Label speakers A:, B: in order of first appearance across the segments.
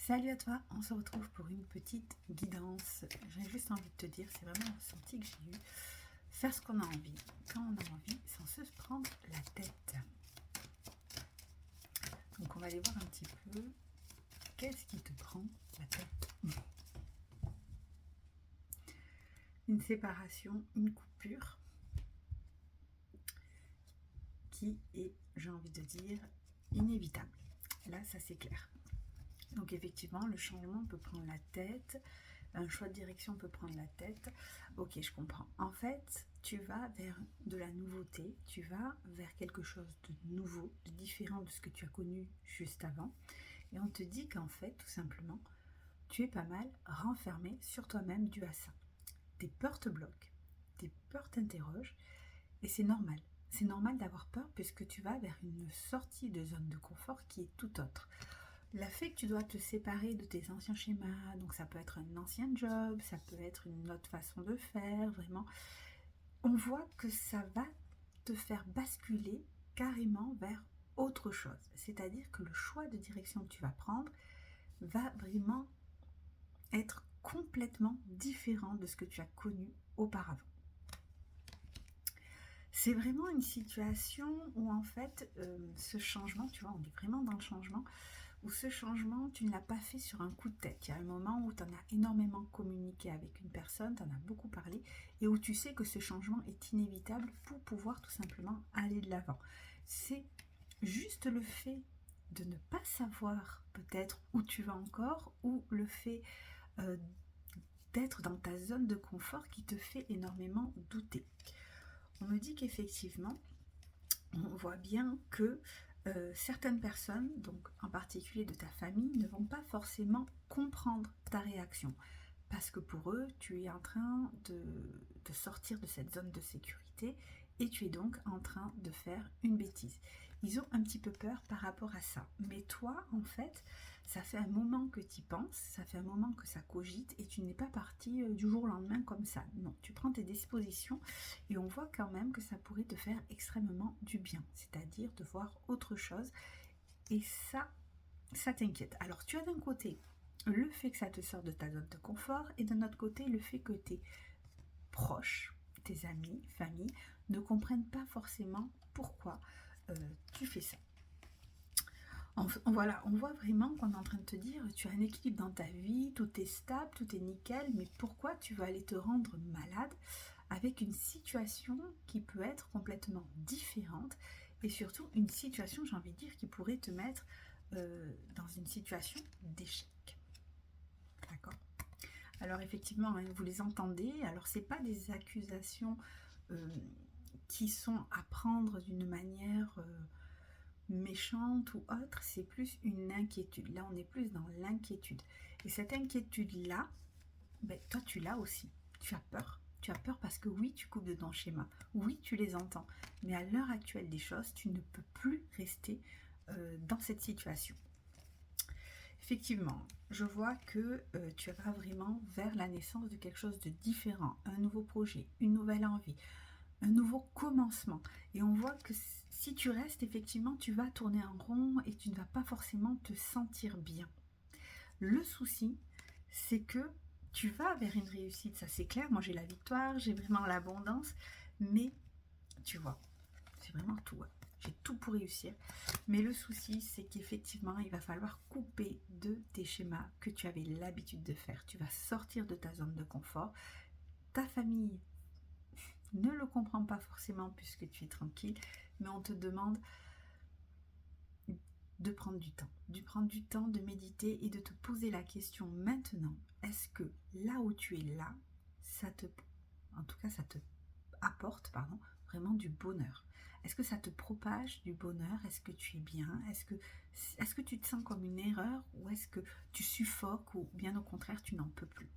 A: Salut à toi, on se retrouve pour une petite guidance. J'ai juste envie de te dire, c'est vraiment un ressenti que j'ai eu. Faire ce qu'on a envie, quand on a envie, sans se prendre la tête. Donc on va aller voir un petit peu, qu'est-ce qui te prend la tête? Une séparation, une coupure, qui est, j'ai envie de dire, inévitable. Là, ça c'est clair. Donc effectivement, le changement peut prendre la tête, un choix de direction peut prendre la tête. Ok, je comprends. En fait, tu vas vers de la nouveauté, tu vas vers quelque chose de nouveau, de différent de ce que tu as connu juste avant. Et on te dit qu'en fait, tout simplement, tu es pas mal renfermé sur toi-même dû à ça. Tes peurs te bloquent, tes peurs t'interrogent, et c'est normal. C'est normal d'avoir peur puisque tu vas vers une sortie de zone de confort qui est tout autre. Le fait que tu dois te séparer de tes anciens schémas, donc ça peut être un ancien job, ça peut être une autre façon de faire, vraiment, on voit que ça va te faire basculer carrément vers autre chose. C'est-à-dire que le choix de direction que tu vas prendre va vraiment être complètement différent de ce que tu as connu auparavant. C'est vraiment une situation où en fait, ce changement, tu vois, on est vraiment dans le changement, où ce changement, tu ne l'as pas fait sur un coup de tête. Il y a un moment où tu en as énormément communiqué avec une personne, tu en as beaucoup parlé, et où tu sais que ce changement est inévitable pour pouvoir tout simplement aller de l'avant. C'est juste le fait de ne pas savoir peut-être où tu vas encore, ou le fait d'être dans ta zone de confort qui te fait énormément douter. On me dit qu'effectivement, on voit bien que certaines personnes, donc en particulier de ta famille, ne vont pas forcément comprendre ta réaction. Parce que pour eux, tu es en train de sortir de cette zone de sécurité et tu es donc en train de faire une bêtise. Ils ont un petit peu peur par rapport à ça. Mais toi, en fait, ça fait un moment que tu y penses, ça fait un moment que ça cogite et tu n'es pas parti du jour au lendemain comme ça. Non, tu prends tes dispositions et on voit quand même que ça pourrait te faire extrêmement du bien. C'est-à-dire de voir autre chose et ça t'inquiète. Alors tu as d'un côté le fait que ça te sort de ta zone de confort et d'un autre côté le fait que tes proches, tes amis, famille ne comprennent pas forcément pourquoi tu fais ça. Voilà, on voit vraiment qu'on est en train de te dire tu as un équilibre dans ta vie, tout est stable, tout est nickel, mais pourquoi tu vas aller te rendre malade avec une situation qui peut être complètement différente et surtout une situation, j'ai envie de dire, qui pourrait te mettre dans une situation d'échec. D'accord. Alors effectivement, hein, vous les entendez. Alors c'est pas des accusations euh, qui sont à prendre d'une manière méchante ou autre. C'est plus une inquiétude. Là, on est plus dans l'inquiétude. Et cette inquiétude-là, ben, toi, tu l'as aussi. Tu as peur. Tu as peur parce que oui, tu coupes de ton schéma. Oui, tu les entends. Mais à l'heure actuelle des choses, tu ne peux plus rester dans cette situation. Effectivement, je vois que tu vas vraiment vers la naissance de quelque chose de différent, un nouveau projet, une nouvelle envie, un nouveau commencement. Et on voit que si tu restes, effectivement, tu vas tourner en rond et tu ne vas pas forcément te sentir bien. Le souci, c'est que tu vas vers une réussite, ça c'est clair. Moi j'ai la victoire, j'ai vraiment l'abondance, mais tu vois, c'est vraiment tout. J'ai tout pour réussir. Mais le souci, c'est qu'effectivement, il va falloir couper de tes schémas que tu avais l'habitude de faire. Tu vas sortir de ta zone de confort. Ta famille ne le comprend pas forcément puisque tu es tranquille, mais on te demande de prendre du temps. De prendre du temps, de méditer et de te poser la question maintenant. Est-ce que là où tu es là, en tout cas, ça te apporte, vraiment du bonheur? Est-ce que ça te propage du bonheur? Est-ce que tu es bien? Est-ce que tu te sens comme une erreur? Ou est-ce que tu suffoques? Ou bien au contraire, tu n'en peux plus?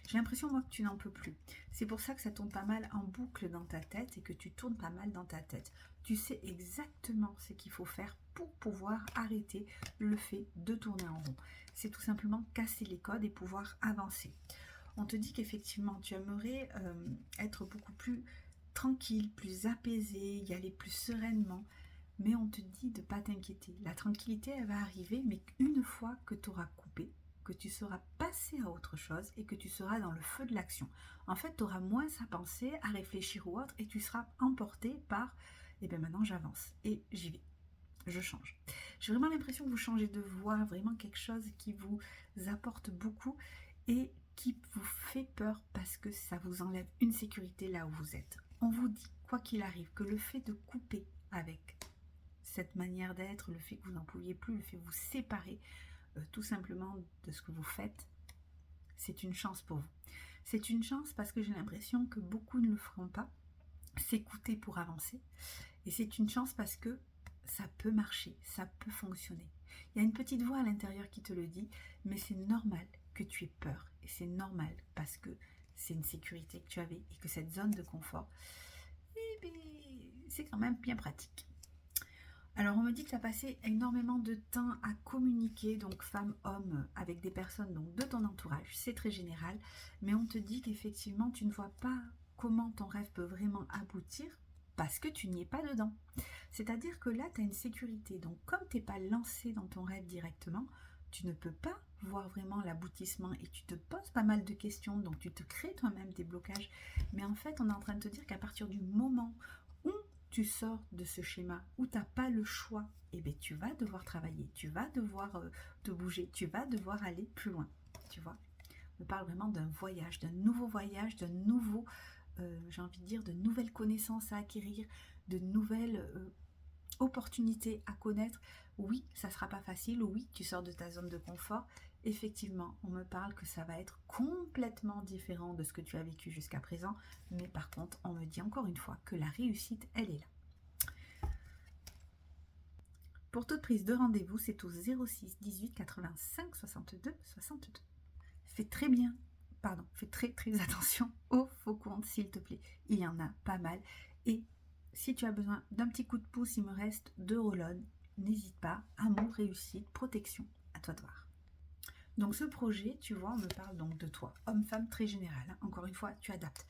A: J'ai l'impression, moi, que tu n'en peux plus. C'est pour ça que ça tourne pas mal en boucle dans ta tête et que tu tournes pas mal dans ta tête. Tu sais exactement ce qu'il faut faire pour pouvoir arrêter le fait de tourner en rond. C'est tout simplement casser les codes et pouvoir avancer. On te dit qu'effectivement, tu aimerais être beaucoup plus tranquille, plus apaisé, y aller plus sereinement. Mais on te dit de ne pas t'inquiéter. La tranquillité, elle va arriver, mais une fois que tu auras coupé, tu sauras passer à autre chose et que tu seras dans le feu de l'action. En fait, tu auras moins à penser, à réfléchir ou autre, et tu seras emporté par et bien maintenant j'avance et j'y vais, je change. J'ai vraiment l'impression que vous changez de voie, vraiment quelque chose qui vous apporte beaucoup et qui vous fait peur parce que ça vous enlève une sécurité là où vous êtes. On vous dit, quoi qu'il arrive, que le fait de couper avec cette manière d'être, le fait que vous n'en pouviez plus, le fait de vous séparer tout simplement de ce que vous faites, c'est une chance pour vous. C'est une chance parce que j'ai l'impression que beaucoup ne le feront pas, s'écouter pour avancer. Et c'est une chance parce que ça peut marcher, ça peut fonctionner. Il y a une petite voix à l'intérieur qui te le dit, mais c'est normal que tu aies peur. Et c'est normal parce que c'est une sécurité que tu avais et que cette zone de confort, eh bien, c'est quand même bien pratique. Alors on me dit que tu as passé énormément de temps à communiquer, donc femme, homme, avec des personnes donc de ton entourage, c'est très général, mais on te dit qu'effectivement tu ne vois pas comment ton rêve peut vraiment aboutir parce que tu n'y es pas dedans. C'est-à-dire que là tu as une sécurité, donc comme tu n'es pas lancé dans ton rêve directement, tu ne peux pas voir vraiment l'aboutissement et tu te poses pas mal de questions, donc tu te crées toi-même des blocages, mais en fait on est en train de te dire qu'à partir du moment où tu sors de ce schéma où tu n'as pas le choix, et bien tu vas devoir travailler, tu vas devoir te bouger, tu vas devoir aller plus loin. Tu vois, on parle vraiment d'un voyage, d'un nouveau voyage, d'un nouveau, j'ai envie de dire, de nouvelles connaissances à acquérir, de nouvelles opportunités à connaître. Oui, ça ne sera pas facile, oui, tu sors de ta zone de confort. Effectivement, on me parle que ça va être complètement différent de ce que tu as vécu jusqu'à présent, mais par contre, on me dit encore une fois que la réussite, elle est là. Pour toute prise de rendez-vous, c'est au 06 18 85 62 62. Fais très attention aux faux comptes, s'il te plaît. Il y en a pas mal. Et si tu as besoin d'un petit coup de pouce, il me reste 2 roll-on. N'hésite pas, amour, réussite, protection, à toi de voir. Donc ce projet, tu vois, on me parle donc de toi, homme-femme très général, hein. Encore une fois, tu adaptes.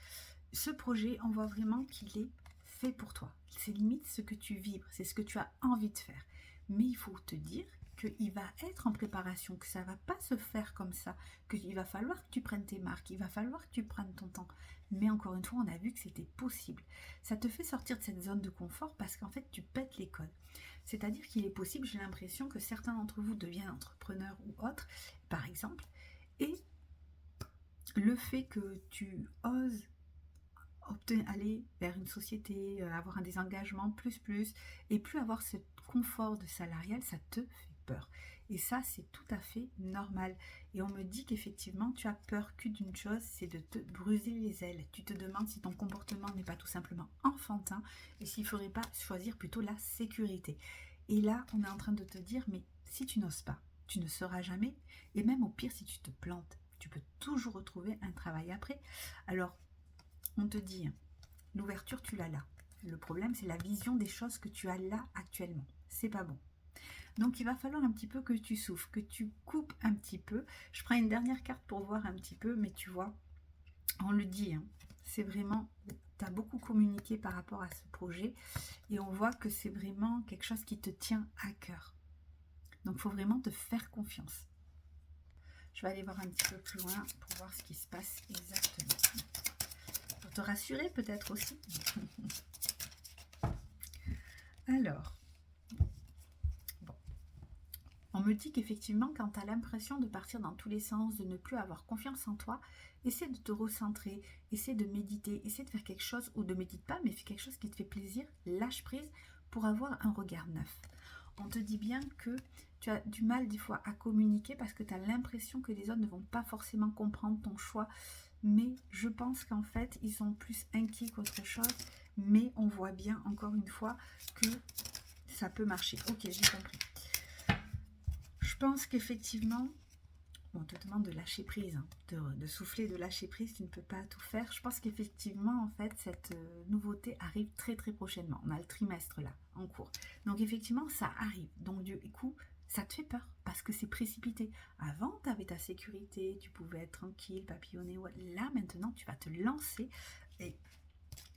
A: Ce projet, on voit vraiment qu'il est fait pour toi. C'est limite ce que tu vibres, c'est ce que tu as envie de faire. Mais il faut te dire qu'il va être en préparation, que ça ne va pas se faire comme ça, qu'il va falloir que tu prennes tes marques, il va falloir que tu prennes ton temps. Mais encore une fois, on a vu que c'était possible. Ça te fait sortir de cette zone de confort parce qu'en fait, tu pètes les codes. C'est-à-dire qu'il est possible, j'ai l'impression que certains d'entre vous deviennent entrepreneurs ou autres, par exemple, et le fait que tu oses aller vers une société, avoir un désengagement plus, et plus avoir ce confort de salarial, ça te fait peur. Et ça, c'est tout à fait normal. Et on me dit qu'effectivement, tu as peur que d'une chose, c'est de te brûler les ailes. Tu te demandes si ton comportement n'est pas tout simplement enfantin et s'il ne faudrait pas choisir plutôt la sécurité. Et là, on est en train de te dire, mais si tu n'oses pas, tu ne sauras jamais. Et même au pire, si tu te plantes, tu peux toujours retrouver un travail après. Alors, on te dit, l'ouverture, tu l'as là. Le problème, c'est la vision des choses que tu as là actuellement. C'est pas bon. Donc, il va falloir un petit peu que tu souffles, que tu coupes un petit peu. Je prends une dernière carte pour voir un petit peu, mais tu vois, on le dit, hein, c'est vraiment, tu as beaucoup communiqué par rapport à ce projet et on voit que c'est vraiment quelque chose qui te tient à cœur. Donc, il faut vraiment te faire confiance. Je vais aller voir un petit peu plus loin pour voir ce qui se passe exactement. Pour te rassurer peut-être aussi. Alors, bon. On me dit qu'effectivement, quand tu as l'impression de partir dans tous les sens, de ne plus avoir confiance en toi, essaie de te recentrer, essaie de méditer, essaie de faire quelque chose, ou ne médite pas, mais fais quelque chose qui te fait plaisir, lâche prise pour avoir un regard neuf. On te dit bien que tu as du mal des fois à communiquer parce que tu as l'impression que les autres ne vont pas forcément comprendre ton choix. Mais je pense qu'en fait, ils sont plus inquiets qu'autre chose. Mais on voit bien, encore une fois, que ça peut marcher. Ok, j'ai compris. Je pense qu'effectivement, on te demande de lâcher prise, hein, de souffler, de lâcher prise, tu ne peux pas tout faire. Je pense qu'effectivement, en fait, cette nouveauté arrive très très prochainement. On a le trimestre là, en cours. Donc effectivement, ça arrive. Donc du coup, ça te fait peur parce que c'est précipité. Avant, tu avais ta sécurité, tu pouvais être tranquille, papillonner. Là, maintenant, tu vas te lancer et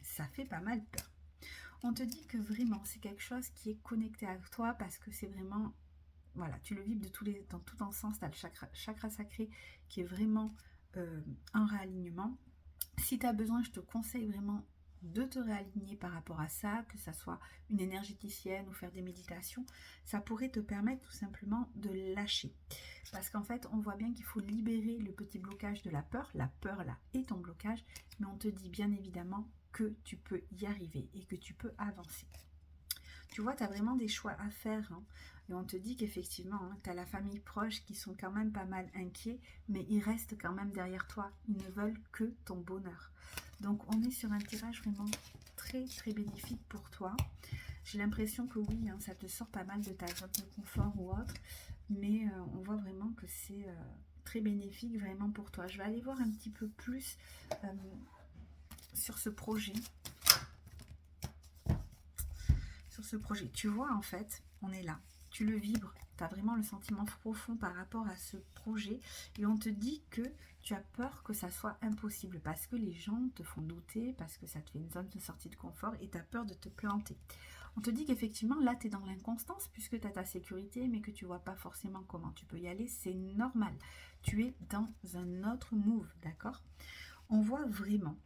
A: ça fait pas mal peur. On te dit que vraiment, c'est quelque chose qui est connecté à toi parce que c'est vraiment voilà, tu le vibres dans tout en sens. Tu as le chakra sacré qui est vraiment en réalignement. Si tu as besoin, je te conseille vraiment de te réaligner par rapport à ça, que ça soit une énergéticienne ou faire des méditations. Ça pourrait te permettre tout simplement de lâcher. Parce qu'en fait, on voit bien qu'il faut libérer le petit blocage de la peur. La peur, là, est ton blocage. Mais on te dit bien évidemment que tu peux y arriver et que tu peux avancer. Tu vois, tu as vraiment des choix à faire. Hein. Et on te dit qu'effectivement, hein, tu as la famille proche qui sont quand même pas mal inquiets, mais ils restent quand même derrière toi. Ils ne veulent que ton bonheur. Donc, on est sur un tirage vraiment très, très bénéfique pour toi. J'ai l'impression que oui, hein, ça te sort pas mal de ta zone de confort ou autre, mais on voit vraiment que c'est très bénéfique vraiment pour toi. Je vais aller voir un petit peu plus sur ce projet. Tu vois, en fait, on est là. Tu le vibres. Tu as vraiment le sentiment profond par rapport à ce projet. Et on te dit que tu as peur que ça soit impossible. Parce que les gens te font douter. Parce que ça te fait une zone de sortie de confort. Et tu as peur de te planter. On te dit qu'effectivement, là, tu es dans l'inconstance. Puisque tu as ta sécurité. Mais que tu vois pas forcément comment tu peux y aller. C'est normal. Tu es dans un autre move. D'accord? On voit vraiment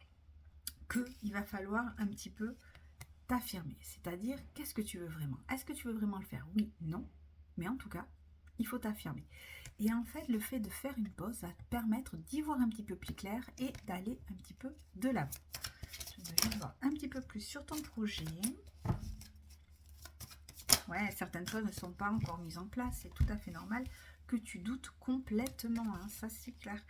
A: qu'il va falloir un petit peu t'affirmer, c'est-à-dire qu'est-ce que tu veux vraiment? Est-ce que tu veux vraiment le faire? Oui, non, mais en tout cas, il faut t'affirmer. Et en fait, le fait de faire une pause va te permettre d'y voir un petit peu plus clair et d'aller un petit peu de l'avant. Je vais juste voir un petit peu plus sur ton projet. Ouais, certaines choses ne sont pas encore mises en place, c'est tout à fait normal que tu doutes complètement, hein, ça c'est clair.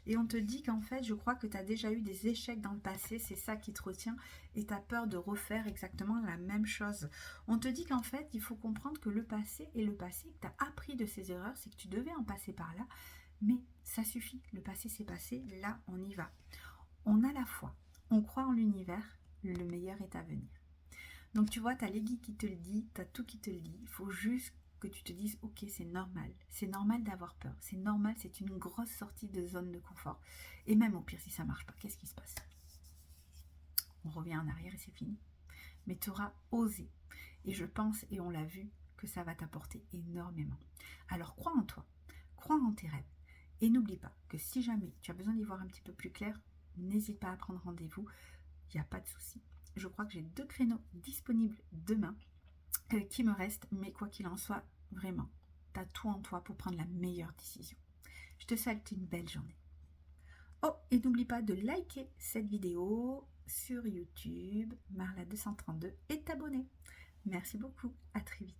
A: Et on te dit qu'en fait, je crois que tu as déjà eu des échecs dans le passé, c'est ça qui te retient, et tu as peur de refaire exactement la même chose. On te dit qu'en fait, il faut comprendre que le passé est le passé, que tu as appris de ces erreurs, c'est que tu devais en passer par là, mais ça suffit, le passé c'est passé, là on y va. On a la foi, on croit en l'univers, le meilleur est à venir. Donc tu vois, tu as les guides qui te le disent, tu as tout qui te le dit. Il faut juste que tu te dises, ok, c'est normal. C'est normal d'avoir peur. C'est normal, c'est une grosse sortie de zone de confort. Et même au pire, si ça ne marche pas, qu'est-ce qui se passe? On revient en arrière et c'est fini. Mais tu auras osé. Et je pense, et on l'a vu, que ça va t'apporter énormément. Alors crois en toi, crois en tes rêves. Et n'oublie pas que si jamais tu as besoin d'y voir un petit peu plus clair, n'hésite pas à prendre rendez-vous. Il n'y a pas de souci. Je crois que j'ai 2 créneaux disponibles demain qui me restent, mais quoi qu'il en soit, vraiment, tu as tout en toi pour prendre la meilleure décision. Je te souhaite une belle journée. Oh, et n'oublie pas de liker cette vidéo sur YouTube, Marla232, et t'abonner. Merci beaucoup, à très vite.